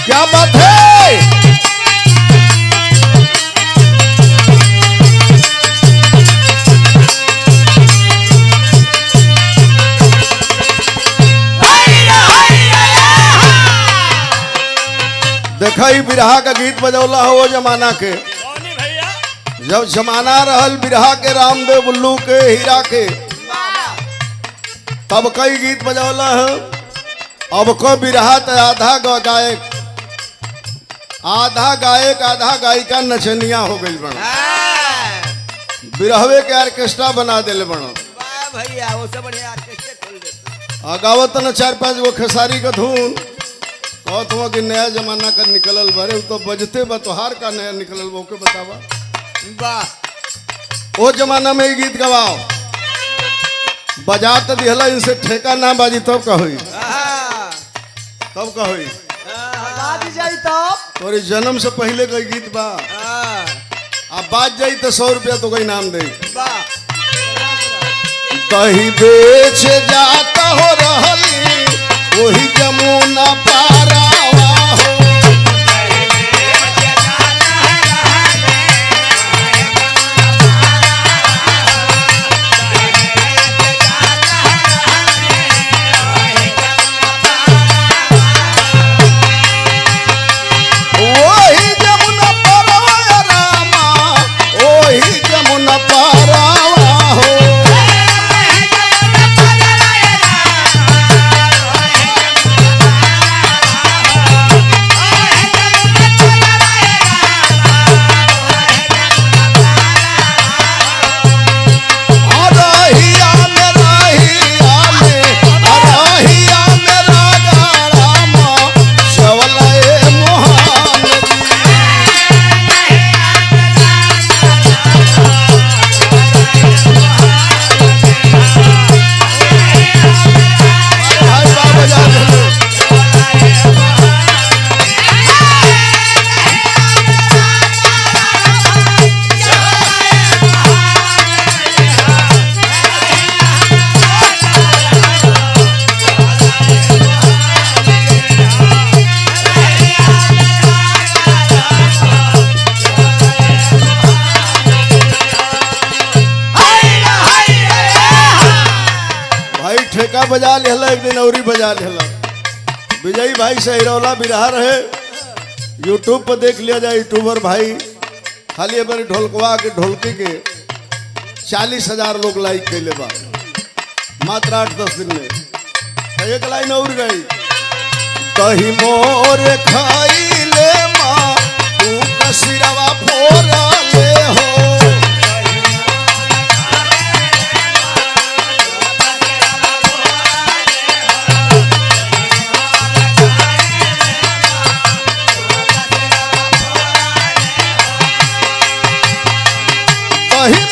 क्या बात है। देखा ही बिरहा का गीत बजौला हो वो जमाना के, जब जमाना रहल बिरहा के, रामदेव बुल्लू के, हीरा के, तब कई गीत बजौला है। अब को बिरहा तो आधा गायक आधा गायिका नचनिया हो गई बन, बिरहवे के ऑर्केस्ट्रा बना दिले बन भैया। वो सब बढ़िया ऑर्केस्ट्रा खोल देते। गावत न 4-5 गो खेसारी का धुन, कहत हुआ कि नया जमाना का निकलल बरे, तो बजते बतोहार का नया निकलल वो के बतावा। वाह, वो जमाना में ही गीत गवाओ, बजा तो दिहला, इनसे ठेका ना बाजी तब का हुई, तब का हुई जाई तब तोरे जन्म से पहले का गीत बा। अब बाज जाई तो 100 रुपया तो कोई नाम दे। कहीं बेच जाता हो रहली वही जमुना पारावा हो, ठेका बजा लेला, एक दिन औरी बजा लेला। विजय भाई से हिरौला बिरहा रहे, यूट्यूब पर देख लिया जाए। यूट्यूबर भाई खाली अपने ढोलकवा के ढोलकी के 40,000 लोग लाइक कैले बा मात्र 8-10 दिन में। एक लाइन और गई, कहीं मोर खाइले माँ तू कसिरवा फोरा ले हो, कहीं